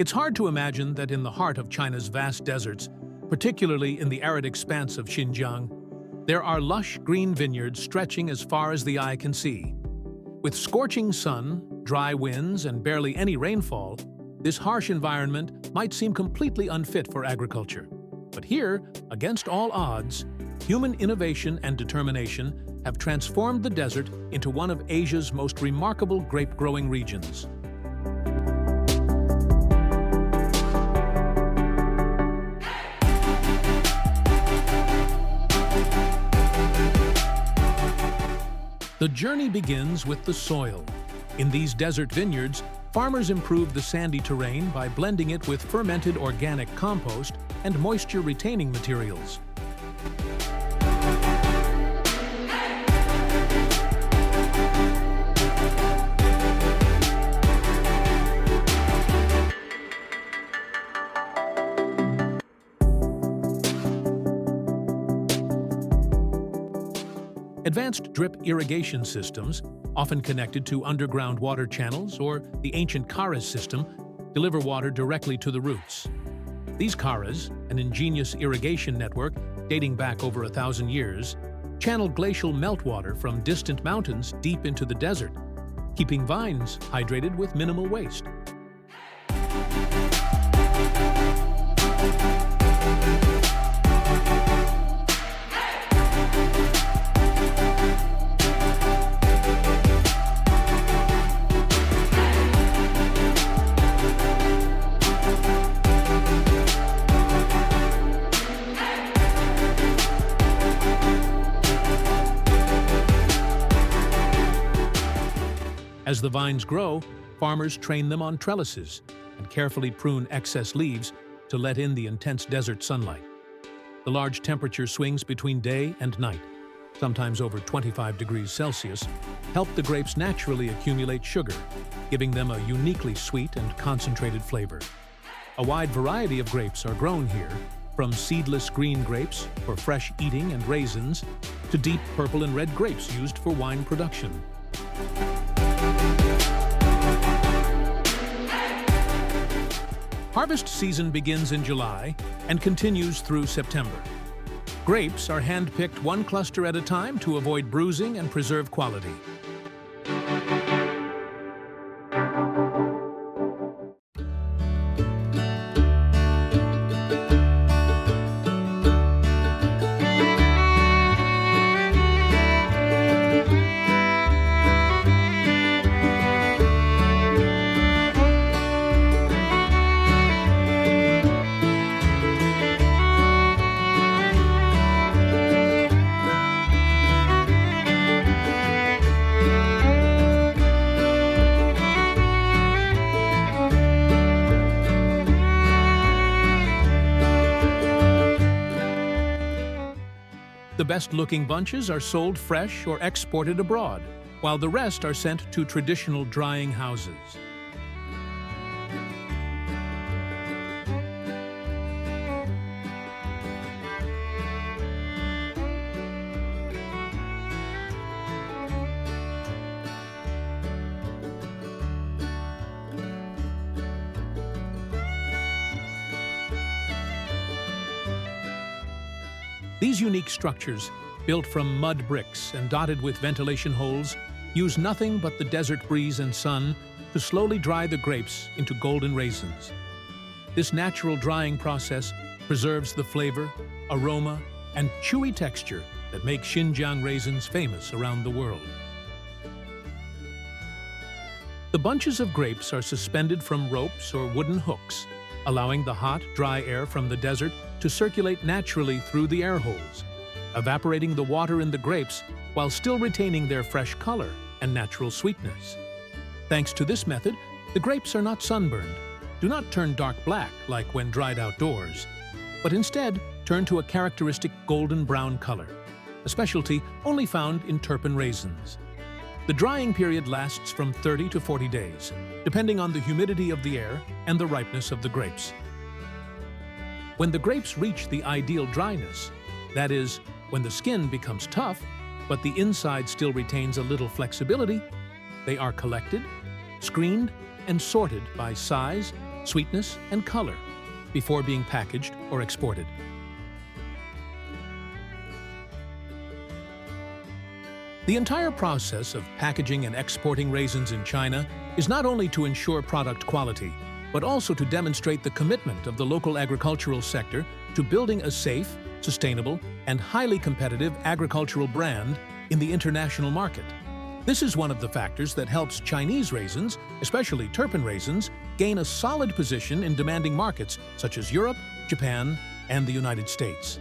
It's hard to imagine that in the heart of China's vast deserts, particularly in the arid expanse of Xinjiang, there are lush green vineyards stretching as far as the eye can see. With scorching sun, dry winds, and barely any rainfall, this harsh environment might seem completely unfit for agriculture. But here, against all odds, human innovation and determination have transformed the desert into one of Asia's most remarkable grape-growing regions. The journey begins with the soil. In these desert vineyards, farmers improve the sandy terrain by blending it with fermented organic compost and moisture-retaining materials. Advanced drip irrigation systems, often connected to underground water channels or the ancient karas system, deliver water directly to the roots. These karas, an ingenious irrigation network dating back over 1,000 years, channel glacial meltwater from distant mountains deep into the desert, keeping vines hydrated with minimal waste. As the vines grow, farmers train them on trellises and carefully prune excess leaves to let in the intense desert sunlight. The large temperature swings between day and night, sometimes over 25 degrees Celsius, help the grapes naturally accumulate sugar, giving them a uniquely sweet and concentrated flavor. A wide variety of grapes are grown here, from seedless green grapes for fresh eating and raisins, to deep purple and red grapes used for wine production. Harvest season begins in July and continues through September. Grapes are hand-picked one cluster at a time to avoid bruising and preserve quality. The best-looking bunches are sold fresh or exported abroad, while the rest are sent to traditional drying houses. These unique structures, built from mud bricks and dotted with ventilation holes, use nothing but the desert breeze and sun to slowly dry the grapes into golden raisins. This natural drying process preserves the flavor, aroma, and chewy texture that make Xinjiang raisins famous around the world. The bunches of grapes are suspended from ropes or wooden hooks, allowing the hot, dry air from the desert to circulate naturally through the air holes, evaporating the water in the grapes while still retaining their fresh color and natural sweetness. Thanks to this method, the grapes are not sunburned, do not turn dark black like when dried outdoors, but instead turn to a characteristic golden brown color, a specialty only found in turpin raisins. The drying period lasts from 30 to 40 days, depending on the humidity of the air and the ripeness of the grapes. When the grapes reach the ideal dryness, that is, when the skin becomes tough, but the inside still retains a little flexibility, they are collected, screened, and sorted by size, sweetness, and color before being packaged or exported. The entire process of packaging and exporting raisins in China is not only to ensure product quality, but also to demonstrate the commitment of the local agricultural sector to building a safe, sustainable, and highly competitive agricultural brand in the international market. This is one of the factors that helps Chinese raisins, especially Turpin raisins, gain a solid position in demanding markets such as Europe, Japan, and the United States.